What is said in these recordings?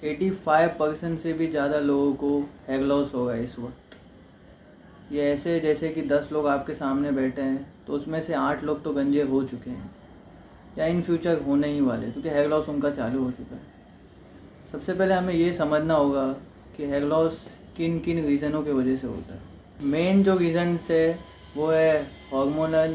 85% से भी ज़्यादा लोगों को हेयर लॉस होगा इस वक्त। ये ऐसे जैसे कि 10 लोग आपके सामने बैठे हैं तो उसमें से 8 लोग तो गंजे हो चुके हैं या इन फ्यूचर होने ही वाले, क्योंकि हेयर लॉस उनका चालू हो चुका है। सबसे पहले हमें ये समझना होगा कि हेयर लॉस किन किन रीज़नों की वजह से होता है। मेन जो रीज़न्स है वो है हार्मोनल,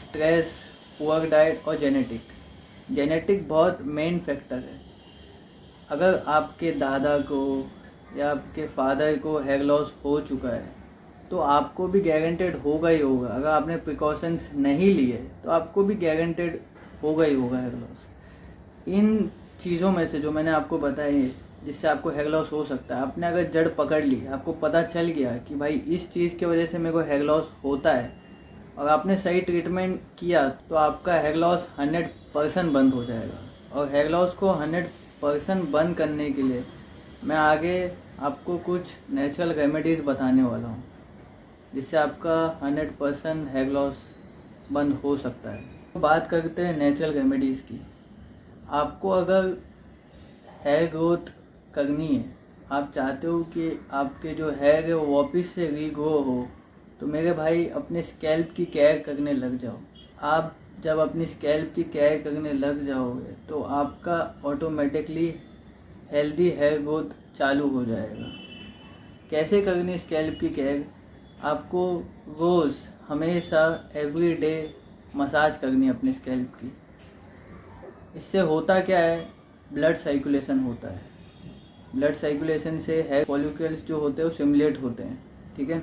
स्ट्रेस, पुअर डाइट और जेनेटिक। जेनेटिक बहुत मेन फैक्टर है। अगर आपके दादा को या आपके फादर को हेयर लॉस हो चुका है तो आपको भी गारंटेड होगा ही होगा। अगर आपने प्रिकॉशंस नहीं लिए तो आपको भी गारंटेड होगा ही होगा हेयर लॉस। इन चीज़ों में से जो मैंने आपको बताई है जिससे आपको हेयर लॉस हो सकता है, आपने अगर जड़ पकड़ ली, आपको पता चल गया कि भाई इस चीज़ की वजह से मेरे को हेयर लॉस होता है और आपने सही ट्रीटमेंट किया तो आपका हेयर लॉस 100% बंद हो जाएगा। और हेयर लॉस को 100% बंद करने के लिए मैं आगे आपको कुछ नेचुरल रेमेडीज़ बताने वाला हूँ जिससे आपका 100% हेयर लॉस बंद हो सकता है। तो बात करते हैं नेचुरल रेमेडीज़ की। आपको अगर हेयर ग्रोथ करनी है, आप चाहते हो कि आपके जो हेयर है वो वापस से रीग्रो हो, तो मेरे भाई अपने स्कैल्प की केयर करने लग जाओ। आप जब अपनी स्कैल्प की केयर करने लग जाओगे तो आपका ऑटोमेटिकली हेल्दी हेयर ग्रोथ चालू हो जाएगा। कैसे करनी स्कैल्प की केयर? आपको रोज़ हमेशा एवरी डे मसाज करनी है अपने स्कैल्प की। इससे होता क्या है, ब्लड सर्कुलेशन होता है। ब्लड सर्कुलेशन से हेयर फॉलिकल्स जो होते हैं वो स्टिमुलेट होते हैं। ठीक है,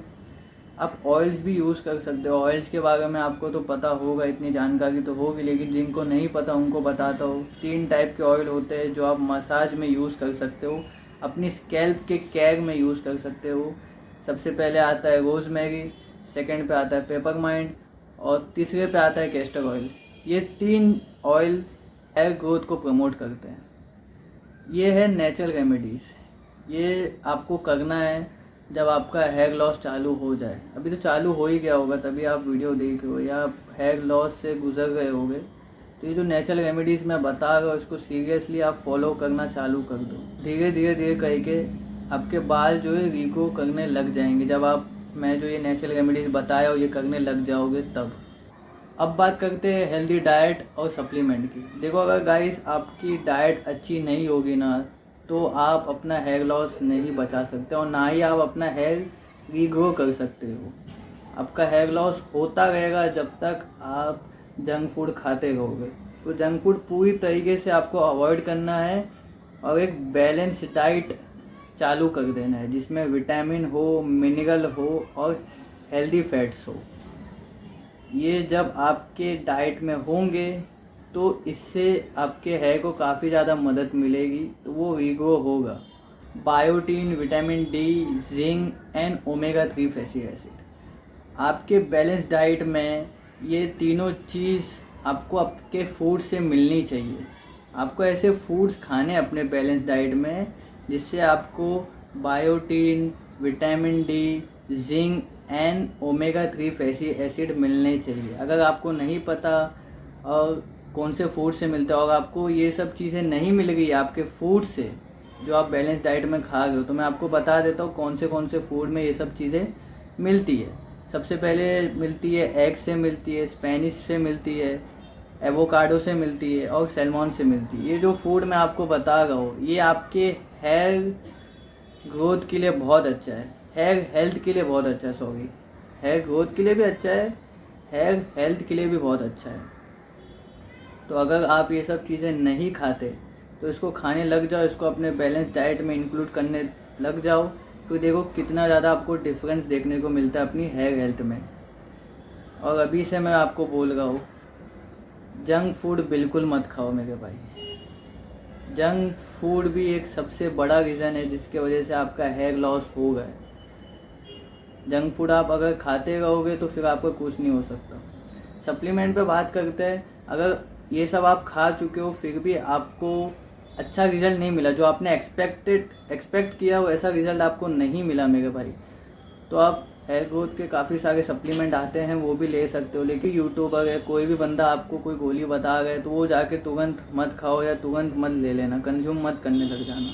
आप ऑयल्स भी यूज़ कर सकते हो। ऑयल्स के बारे में आपको तो पता होगा, इतनी जानकारी तो होगी, लेकिन जिनको नहीं पता उनको बताता हूँ। 3 टाइप के ऑयल होते हैं जो आप मसाज में यूज़ कर सकते हो, अपनी स्कैल्प के केयर में यूज़ कर सकते हो। सबसे पहले आता है रोज़मेरी, सेकंड पे आता है पेपरमाइंट और तीसरे पे आता है कैस्टर ऑयल। ये 3 ऑयल हेयर ग्रोथ को प्रमोट करते हैं। ये है नेचुरल रेमेडीज़। ये आपको करना है जब आपका हेयर लॉस चालू हो जाए। अभी तो चालू हो ही गया होगा तभी आप वीडियो देख रहे हो या आप हेयर लॉस से गुजर गए होगे। तो ये जो नेचुरल रेमेडीज़ मैं बता रहा हूँ इसको सीरियसली आप फॉलो करना चालू कर दो। धीरे धीरे धीरे करके आपके बाल जो है रीग्रो करने लग जाएंगे जब आप मैं जो ये नेचुरल रेमेडीज़ बताया हो ये करने लग जाओगे तब। अब बात करते हैं हेल्दी डाइट और सप्लीमेंट की। देखो, अगर गाइस आपकी डाइट अच्छी नहीं होगी ना तो आप अपना हेयर लॉस नहीं बचा सकते और ना ही आप अपना हेयर रीग्रो कर सकते हो। आपका हेयर लॉस होता रहेगा जब तक आप जंक फूड खाते रहोगे। तो जंक फूड पूरी तरीके से आपको अवॉइड करना है और एक बैलेंस डाइट चालू कर देना है जिसमें विटामिन हो, मिनरल हो और हेल्दी फैट्स हो। ये जब आपके डाइट में होंगे तो इससे आपके हेयर को काफ़ी ज़्यादा मदद मिलेगी, तो वो रीग्रो होगा। Biotin, vitamin D, zinc and omega 3 fatty acid आपके बैलेंस डाइट में ये तीनों चीज़ आपको आपके फूड से मिलनी चाहिए। आपको ऐसे फूड्स खाने अपने बैलेंस डाइट में जिससे आपको biotin, vitamin D, zinc and omega 3 fatty acid मिलने चाहिए। अगर आपको नहीं पता और कौन से फूड से मिलता है और आपको ये सब चीज़ें नहीं मिल गई आपके फूड से जो आप बैलेंस डाइट में खा रहे हो, तो मैं आपको बता देता हूँ कौन से फूड में ये सब चीज़ें मिलती है। सबसे पहले मिलती है एग से, मिलती है स्पेनिश से, मिलती है एवोकाडो से, मिलती है और सैल्मन से मिलती है। ये जो फूड मैं आपको बता रहा हूँ ये आपके हेयर ग्रोथ के लिए बहुत अच्छा है, हेयर हेल्थ के लिए बहुत अच्छा है। सॉरी, हेयर ग्रोथ के लिए भी अच्छा है, हेयर हेल्थ के लिए भी बहुत अच्छा है। तो अगर आप ये सब चीज़ें नहीं खाते तो इसको खाने लग जाओ, इसको अपने बैलेंस डाइट में इंक्लूड करने लग जाओ, फिर देखो कितना ज़्यादा आपको डिफरेंस देखने को मिलता है अपनी हेयर हेल्थ में। और अभी से मैं आपको बोल रहा हूँ, जंक फूड बिल्कुल मत खाओ मेरे भाई। जंक फूड भी एक सबसे बड़ा रीज़न है जिसके वजह से आपका हेयर लॉस होगा। जंक फूड आप अगर खाते रहोगे तो फिर आपको कुछ नहीं हो सकता। सप्लीमेंट पे बात करते हैं। अगर ये सब आप खा चुके हो फिर भी आपको अच्छा रिज़ल्ट नहीं मिला, जो आपने एक्सपेक्ट किया वैसा रिज़ल्ट आपको नहीं मिला मेरे भाई, तो आप हेयर ग्रोथ के काफ़ी सारे सप्लीमेंट आते हैं वो भी ले सकते हो। लेकिन यूट्यूबर है, कोई भी बंदा आपको कोई गोली बता रहा है तो वो जाके तुरंत मत खाओ या तुरंत मत ले लेना, कंज्यूम मत करने लग जाना।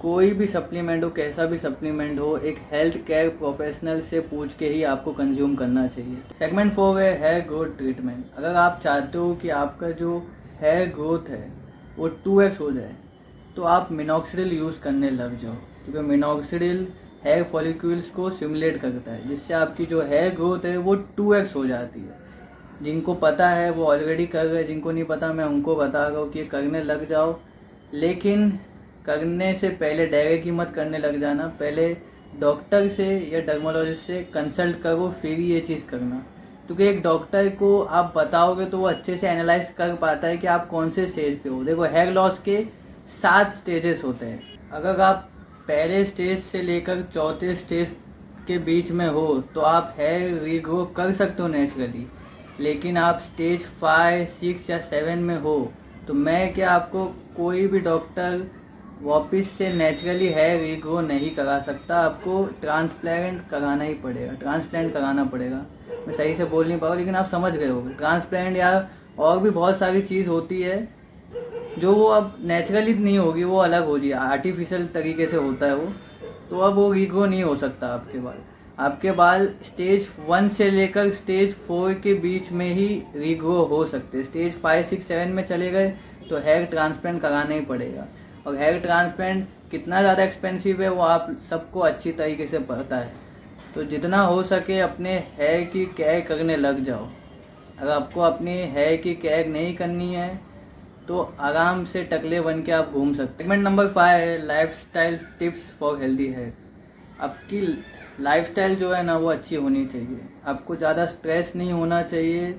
कोई भी सप्लीमेंट हो, कैसा भी सप्लीमेंट हो, एक हेल्थ केयर प्रोफेशनल से पूछ के ही आपको कंज्यूम करना चाहिए। सेगमेंट 4 है हेयर ग्रोथ ट्रीटमेंट। अगर आप चाहते हो कि आपका जो हेयर ग्रोथ है वो 2x हो जाए तो आप मिनॉक्सिडिल यूज़ करने लग जाओ, क्योंकि मिनॉक्सिडिल हेयर फॉलिक्यूल्स को सिमुलेट करता है, जिससे आपकी जो हेयर ग्रोथ है वो 2x हो जाती है। जिनको पता है वो ऑलरेडी कर रहे हैं, जिनको नहीं पता मैं उनको बता रहा हूँ कि करने लग जाओ। लेकिन करने से पहले डायरेक्ट ही मत करने लग जाना, पहले डॉक्टर से या डर्मोलॉजिस्ट से कंसल्ट करो फिर ये चीज़ करना। क्योंकि एक डॉक्टर को आप बताओगे तो वो अच्छे से एनालाइज कर पाता है कि आप कौन से स्टेज पे हो। देखो, हेयर लॉस के 7 स्टेजेस होते हैं। अगर आप पहले स्टेज से लेकर चौथे स्टेज के बीच में हो तो आप हेयर रीग्रो कर सकते हो नेचुरली। लेकिन आप स्टेज 5, 6 या 7 में हो तो मैं क्या आपको कोई भी डॉक्टर वापस से नेचुरली हेयर रीग्रो नहीं करा सकता। आपको ट्रांसप्लांट कराना पड़ेगा। मैं सही से बोल नहीं पाऊँ लेकिन आप समझ गए होंगे। ट्रांसप्लांट या और भी बहुत सारी चीज़ होती है जो वो अब नेचुरली नहीं होगी, वो अलग हो जी, आर्टिफिशियल तरीके से होता है वो, तो अब वो रीग्रो नहीं हो सकता आपके बाल स्टेज 1 से लेकर स्टेज 4 के बीच में ही रीग्रो हो सकते हैं। स्टेज 5, 6, 7 में चले गए तो हेयर ट्रांसप्लांट कराना ही पड़ेगा। और हेयर ट्रांसप्लांट कितना ज़्यादा एक्सपेंसिव है वो आप सबको अच्छी तरीके से पता है। तो जितना हो सके अपने हेयर की केयर करने लग जाओ। अगर आपको अपनी हेयर की केयर नहीं करनी है तो आराम से टकले बन के आप घूम सकते। सेगमेंट नंबर 5 है lifestyle tips for healthy hair. आपकी लाइफस्टाइल जो है ना वो अच्छी होनी चाहिए, आपको ज़्यादा स्ट्रेस नहीं होना चाहिए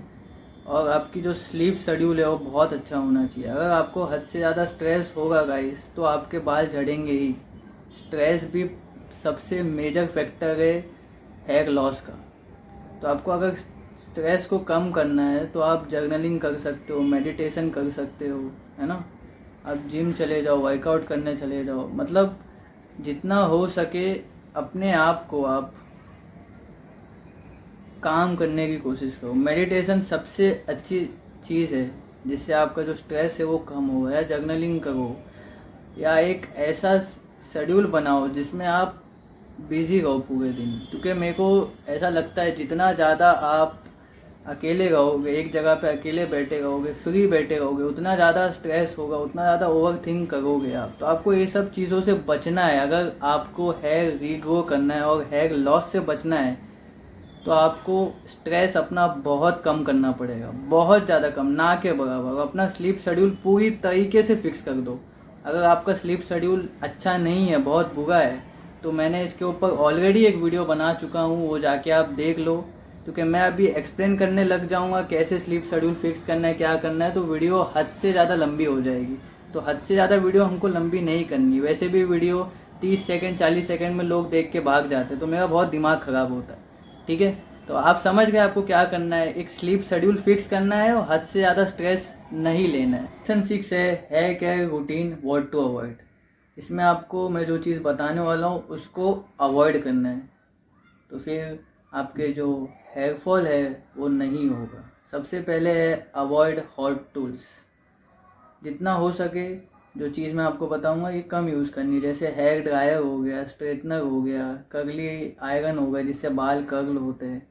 और आपकी जो स्लीप शेड्यूल है वो बहुत अच्छा होना चाहिए। अगर आपको हद से ज़्यादा स्ट्रेस होगा गाइस तो आपके बाल झड़ेंगे ही। स्ट्रेस भी सबसे मेजर फैक्टर है हेयर लॉस का। तो आपको अगर स्ट्रेस को कम करना है तो आप जर्नलिंग कर सकते हो, मेडिटेशन कर सकते हो, है ना। आप जिम चले जाओ, वर्कआउट करने चले जाओ, मतलब जितना हो सके अपने आप को आप काम करने की कोशिश करो। मेडिटेशन सबसे अच्छी चीज़ है जिससे आपका जो स्ट्रेस है वो कम हो। या जर्नलिंग करो या एक ऐसा शेड्यूल बनाओ जिसमें आप बिजी रहो पूरे दिन। क्योंकि मेरे को ऐसा लगता है जितना ज़्यादा आप अकेले रहोगे, एक जगह पे अकेले बैठे रहोगे, फ्री बैठे रहोगे, उतना ज़्यादा स्ट्रेस होगा, उतना ज़्यादा ओवर थिंक करोगे आप। तो आपको ये सब चीज़ों से बचना है। अगर आपको हेयर रीग्रो करना है और हेयर लॉस से बचना है तो आपको स्ट्रेस अपना बहुत कम करना पड़ेगा, बहुत ज़्यादा कम, ना के बराबर। अपना स्लीप शेड्यूल पूरी तरीके से फिक्स कर दो। अगर आपका स्लीप शेड्यूल अच्छा नहीं है, बहुत बुरा है, तो मैंने इसके ऊपर ऑलरेडी एक वीडियो बना चुका हूँ, वो जाके आप देख लो। क्योंकि मैं अभी एक्सप्लेन करने लग जाऊँगा कैसे स्लीप शेड्यूल फिक्स करना है, क्या करना है, तो वीडियो हद से ज़्यादा लंबी हो जाएगी। तो हद से ज़्यादा वीडियो हमको लंबी नहीं करनी। वैसे भी वीडियो 30 सेकंड 40 सेकंड में लोग देख के भाग जाते हैं, तो मेरा बहुत दिमाग ख़राब होता है। ठीक है, तो आप समझ गए आपको क्या करना है। एक स्लीप शेड्यूल फिक्स करना है और हद से ज़्यादा स्ट्रेस नहीं लेना है। सेक्शन 6 है hair care routine what to avoid. इसमें आपको मैं जो चीज़ बताने वाला हूँ उसको अवॉइड करना है, तो फिर आपके जो हेयर फॉल है वो नहीं होगा। सबसे पहले है अवॉइड हॉट टूल्स। जितना हो सके जो चीज़ मैं आपको बताऊंगा ये कम यूज़ करनी है। जैसे हेयर ड्रायर हो गया, स्ट्रेटनर हो गया, कर्ली आयरन हो गया जिससे बाल कर्ल होते हैं,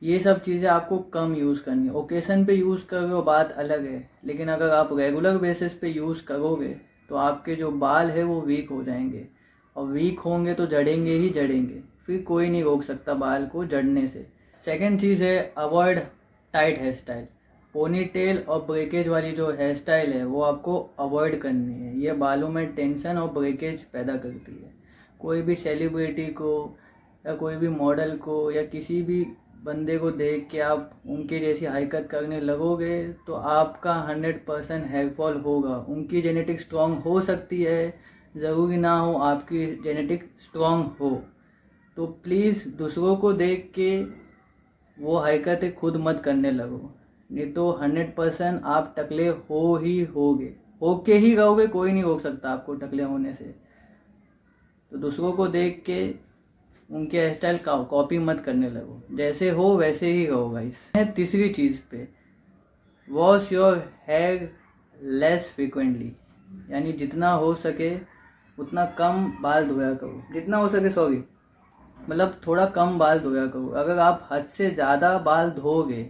ये सब चीज़ें आपको कम यूज़ करनी है। ओकेशन पे यूज़ कर रहे हो बात अलग है, लेकिन अगर आप रेगुलर बेसिस पे यूज़ करोगे तो आपके जो बाल है वो वीक हो जाएंगे, और वीक होंगे तो जड़ेंगे ही जड़ेंगे। फिर कोई नहीं रोक सकता बाल को जड़ने से। सेकंड चीज़ है avoid tight hair style. Ponytail और ब्रेकेज वाली जो हेयर स्टाइल है वो आपको अवॉइड करनी है। ये बालों में टेंशन और ब्रेकेज पैदा करती है। कोई भी सेलिब्रिटी को या कोई भी मॉडल को या किसी भी बंदे को देख के आप उनके जैसी हरकत करने लगोगे तो आपका 100% हेयर फॉल होगा। उनकी जेनेटिक स्ट्रॉन्ग हो सकती है, ज़रूरी ना हो आपकी जेनेटिक स्ट्रॉन्ग हो। तो प्लीज़ दूसरों को देख के वो हरकतें खुद मत करने लगो, नहीं तो 100% आप टकले हो ही होके ही रहोगे। कोई नहीं रोक सकता आपको टकले होने से। तो दूसरों को देख के उनके हेयर स्टाइल कॉपी मत करने लगो, जैसे हो वैसे ही रहो गाइस। तीसरी चीज़ पे wash your hair less frequently, यानी जितना हो सके उतना कम बाल धोया करो, जितना हो सके, सॉरी मतलब थोड़ा कम बाल धोया करो। अगर आप हद से ज़्यादा बाल धोगे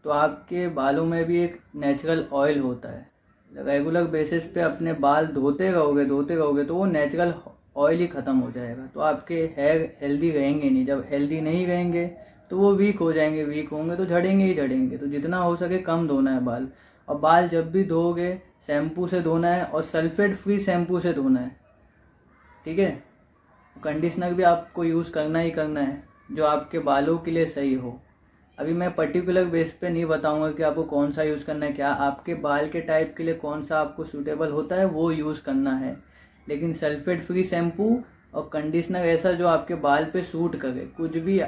तो आपके बालों में भी एक नेचुरल ऑयल होता है। रेगुलर बेसिस पे अपने बाल धोते रहोगे तो वो नेचुरल ऑयल ही ख़त्म हो जाएगा, तो आपके हेयर हेल्दी रहेंगे नहीं। जब हेल्दी नहीं रहेंगे तो वो वीक हो जाएंगे, वीक होंगे तो झड़ेंगे ही झड़ेंगे। तो जितना हो सके कम धोना है बाल, और बाल जब भी धोगे शैम्पू से धोना है और सल्फेट फ्री शैम्पू से धोना है, ठीक है। कंडीशनर भी आपको यूज़ करना ही करना है जो आपके बालों के लिए सही हो। अभी मैं पर्टिकुलर बेस पे नहीं बताऊंगा कि आपको कौन सा यूज़ करना है, क्या आपके बाल के टाइप के लिए कौन सा आपको सूटेबल होता है वो यूज़ करना है। लेकिन सल्फेट फ्री शैम्पू और कंडीशनर ऐसा जो आपके बाल पे सूट करे। कुछ भी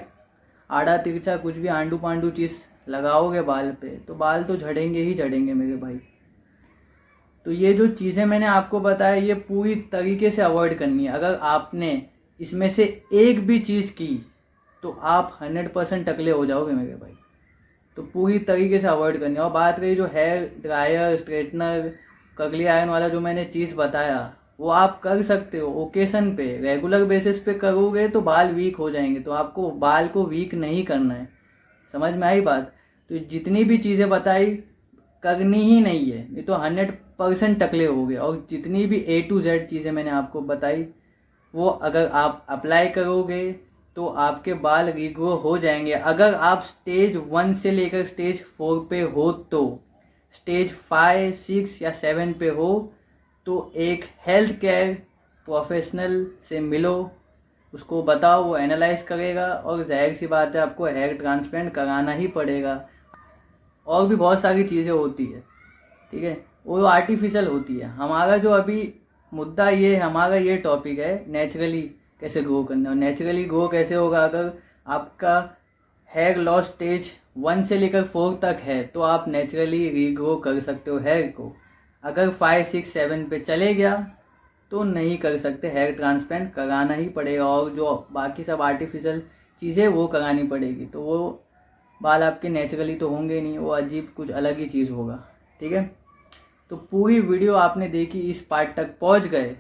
आड़ा तिरछा, कुछ भी आंडू पांडू चीज़ लगाओगे बाल पे तो बाल तो झड़ेंगे ही झड़ेंगे मेरे भाई। तो ये जो चीज़ें मैंने आपको बताया ये पूरी तरीके से अवॉइड करनी है। अगर आपने इसमें से एक भी चीज़ की तो आप 100% टकले हो जाओगे मेरे भाई। तो पूरी तरीके से अवॉइड करनी है। और बात रही जो hair dryer, straightener, curly iron वाला जो मैंने चीज़ बताया वो आप कर सकते हो ओकेशन पे। रेगुलर बेसिस पे करोगे तो बाल वीक हो जाएंगे, तो आपको बाल को वीक नहीं करना है। समझ में आई बात? तो जितनी भी चीज़ें बताई करनी ही नहीं है, नहीं तो 100% टकले हो गए। और जितनी भी A to Z चीज़ें मैंने आपको बताई वो अगर आप अप्लाई करोगे तो आपके बाल रीग्रो हो जाएंगे। अगर आप स्टेज 1 से लेकर स्टेज 4 पे हो तो स्टेज 5, 6 या 7 पे हो तो एक हेल्थ केयर प्रोफेशनल से मिलो, उसको बताओ, वो एनालाइज करेगा और जाहिर सी बात है आपको हेयर ट्रांसप्लांट कराना ही पड़ेगा। और भी बहुत सारी चीज़ें होती है, ठीक है, वो आर्टिफिशियल होती है। हमारा जो अभी मुद्दा ये हमारा ये टॉपिक है नेचुरली कैसे ग्रो करना है। और नेचुरली ग्रो कैसे होगा? अगर आपका हेयर लॉस स्टेज 1 से लेकर 4 तक है तो आप नेचुरली रीग्रो कर सकते हो हेयर को। अगर 5, 6, 7 पे चले गया तो नहीं कर सकते, हेयर ट्रांसप्लांट कराना ही पड़ेगा। और जो बाकी सब आर्टिफिशियल चीज़ें वो करानी पड़ेगी, तो वो बाल आपके नेचुरली तो होंगे नहीं, वो अजीब कुछ अलग ही चीज़ होगा, ठीक है। तो पूरी वीडियो आपने देखी, इस पार्ट तक पहुंच गए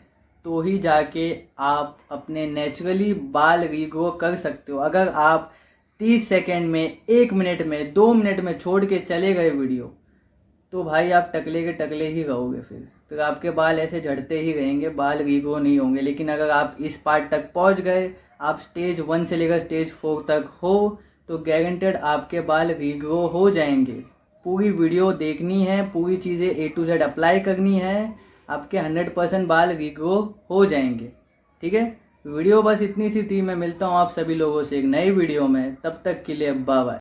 तो ही जाके आप अपने नेचुरली बाल रीग्रो कर सकते हो। अगर आप 30 सेकेंड में, 1 मिनट में, 2 मिनट में छोड़ के चले गए वीडियो तो भाई आप टकले के टकले ही रहोगे। फिर आपके बाल ऐसे झड़ते ही रहेंगे, बाल रीग्रो नहीं होंगे। लेकिन अगर आप इस पार्ट तक पहुंच गए, आप स्टेज 1 से लेकर स्टेज 4 तक हो तो गारंटेड आपके बाल रीग्रो हो जाएंगे। पूरी वीडियो देखनी है, पूरी चीज़ें A to Z अप्लाई करनी है, आपके 100% बाल रीग्रो हो जाएंगे, ठीक है। वीडियो बस इतनी सी थी। मैं मिलता हूँ आप सभी लोगों से एक नई वीडियो में, तब तक के लिए बाय बाय।